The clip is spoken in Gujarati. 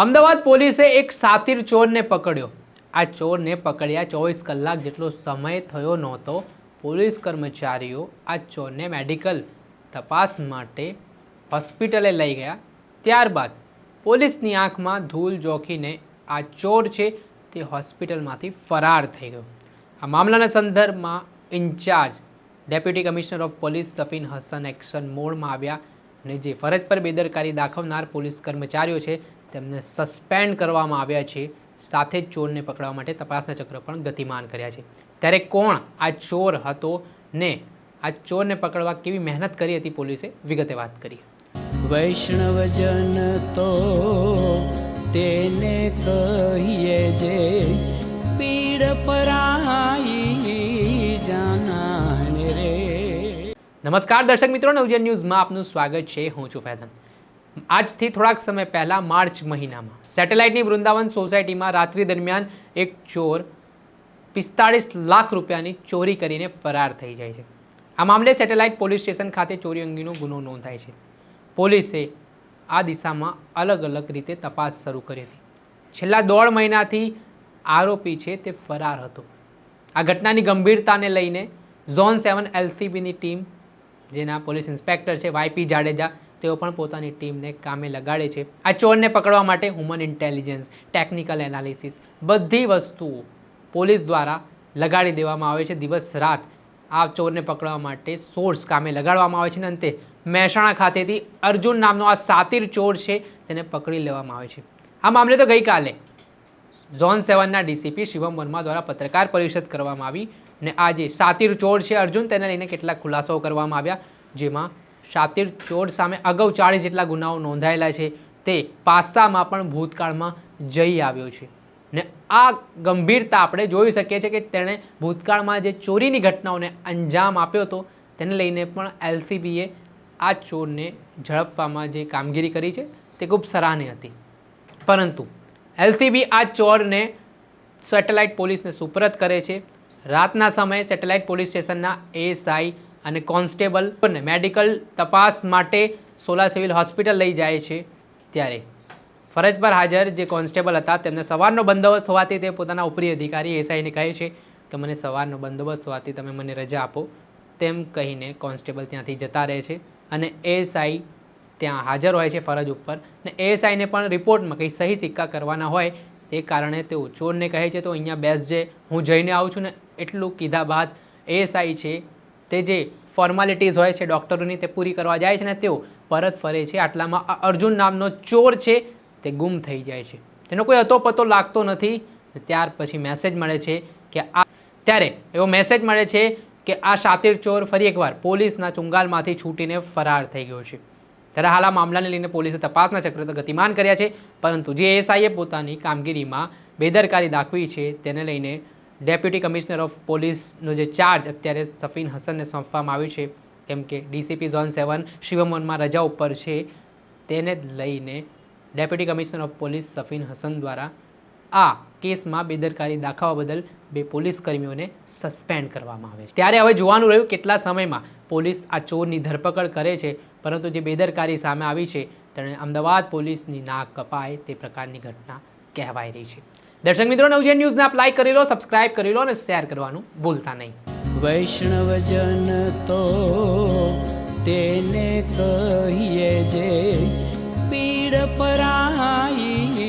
અમદાવાદ પોલીસે એક સાતીર ચોરને પકડ્યો। આ ચોરને પકડ્યા 24 કલાક જેટલો સમય થયો નહોતો। પોલીસ કર્મચારીઓ આ ચોરને મેડિકલ તપાસ માટે હોસ્પિટલે લઈ ગયા। ત્યારબાદ પોલીસની આંખમાં ધૂળ ઝોંકીને આ ચોર છે તે હોસ્પિટલમાંથી ફરાર થઈ ગયો। આ મામલાના સંદર્ભમાં in-charge deputy commissioner of police Safin Hasan action મોડમાં આવ્યા અને જે ફરજ પર બેદરકારી દાખવનાર પોલીસ કર્મચારીઓ છે તેમને સસ્પેન્ડ કરવામાં આવ્યા છે। સાથે જ ચોરને પકડવા માટે તપાસના ચક્ર પણ ગતિમાન કર્યા છે। ત્યારે કોણ આ ચોર હતો ને આ ચોરને પકડવા કેવી મહેનત કરી હતી પોલીસે, વિગતે વાત કરીએ। વૈષ્ણવજન તો તેને કહીએ જે પીડ પરાઈ જાનાને રે। નમસ્કાર દર્શક મિત્રો, નવજીવન ન્યૂઝમાં આપનું સ્વાગત છે। હું છું ફૈઝન। આજથી થોડાક સમય પહેલા માર્ચ મહિનામાં સેટેલાઇટની વૃંદાવન સોસાયટીમાં રાત્રિ દરમિયાન એક ચોર 45 લાખ રૂપિયાની ચોરી કરીને ફરાર થઈ જાય છે। આ મામલે સેટેલાઇટ પોલીસ સ્ટેશન ખાતે ચોરી અંગેનો ગુનો નોંધાય છે। પોલીસે આ દિશામાં અલગ અલગ રીતે તપાસ શરૂ કરી હતી। છેલ્લા 1.5 મહિનાથી આરોપી છે તે ફરાર હતો। આ ઘટનાની ગંભીરતાને લઈને ઝોન 7 LCBની ટીમ, જેના પોલીસ ઇન્સ્પેક્ટર છે YP જાડેજા, તેઓ પણ પોતાની ટીમને કામે લગાડે છે। આ ચોરને પકડવા માટે હ્યુમન ઇન્ટેલિજન્સ, ટેકનિકલ એનાલિસિસ બધી વસ્તુઓ પોલીસ દ્વારા લગાડી દેવામાં આવે છે। દિવસ રાત આ ચોરને પકડવા માટે સોર્સ કામે લગાડવામાં આવે છે અને અંતે મહેસાણા ખાતેથી અર્જુન નામનો આ સાતીર ચોર છે તેને પકડી લેવામાં આવે છે। આ મામલે તો ગઈકાલે ઝોન 7ના ડીસીપી શિવમ વર્મા દ્વારા પત્રકાર પરિષદ કરવામાં આવી અને આ જે સાતીર ચોર છે અર્જુન, તેને લઈને કેટલાક ખુલાસાઓ કરવામાં આવ્યા, જેમાં સાતીર ચોર સામે અગાઉ 40 જેટલા ગુનાઓ નોંધાયેલા છે। તે પાસામાં પણ ભૂતકાળમાં જઈ આવ્યો છે ને આ ગંભીરતા આપણે જોઈ શકીએ છીએ કે તેણે ભૂતકાળમાં જે ચોરીની ઘટનાઓને અંજામ આપ્યો હતો તેને લઈને પણ LCBએ આ ચોરને ઝડપવામાં જે કામગીરી કરી છે તે ખૂબ સરાહનીય હતી। પરંતુ LCB આ ચોરને સેટેલાઇટ પોલીસને સુપરત કરે છે। રાતના સમયે સેટેલાઇટ પોલીસ સ્ટેશનના ASI અને કોન્સ્ટેબલ મેડિકલ તપાસ માટે સોલા સિવિલ હોસ્પિટલ લઈ જાય છે। ત્યારે ફરજ પર હાજર જે કોન્સ્ટેબલ હતા તેમને સવારનો બંદોબસ્ત હોવાથી તે પોતાના ઉપરી અધિકારી ASIને કહે છે કે મને સવારનો બંદોબસ્ત હોવાથી તમે મને રજા આપો, તેમ કહીને કોન્સ્ટેબલ ત્યાંથી જતા રહે છે અને ASI ત્યાં હાજર હોય છે ફરજ ઉપર ને ASIને પણ રિપોર્ટમાં કંઈ સહી સિક્કા કરવાના હોય તે કારણે તેઓ ચોરને કહે છે તો અહીંયા બેસજે, હું જઈને આવું છું ને। એટલું કીધા બાદ ASI છે તે જે ફોર્માલિટીઝ હોય છે ડૉક્ટરોની તે પૂરી કરવા જાય છે ને તેઓ પરત ફરે છે। આટલામાં આ અર્જુન નામનો ચોર છે તે ગુમ થઈ જાય છે, તેનો કોઈ અતો પતો લાગતો નથી। ત્યાર પછી મેસેજ મળે છે કે ત્યારે એવો મેસેજ મળે છે કે આ સાતીર ચોર ફરી એકવાર પોલીસના ચુંગાલમાંથી છૂટીને ફરાર થઈ ગયો છે। ત્યારે હાલ આ મામલાને લઈને પોલીસે તપાસના ચક્ર તો ગતિમાન કર્યા છે, પરંતુ જે ASIએ પોતાની કામગીરીમાં બેદરકારી દાખવી છે તેને લઈને ડેપ્યુટી કમિશનર ઓફ પોલીસનો જે ચાર્જ અત્યારે સફીન હસનને સોંપવામાં આવ્યું છે, કેમ કે DCP ઝોન 7 શિવમ વર્મા રજા ઉપર છે, તેને લઈને deputy commissioner of police Safin Hasan દ્વારા આ કેસમાં બેદરકારી દાખવવા બદલ 2 પોલીસ કર્મીઓને સસ્પેન્ડ કરવામાં આવે છે। ત્યારે હવે જોવાનું રહ્યું કેટલા સમયમાં પોલીસ આ ચોરની ધરપકડ કરે છે, પરંતુ જે બેદરકારી સામે આવી છે તેણે અમદાવાદ પોલીસની નાક કપાય તે પ્રકારની ઘટના કહેવાઈ રહી છે। દર્શક મિત્રો, નવજીવન ન્યૂઝને આપ લાઈક કરી લો, સબસ્ક્રાઇબ કરી લો અને શેર કરવાનું ભૂલતા નહીં। વૈષ્ણવજન તો તેને કહીએ જે પીડ પરાઈ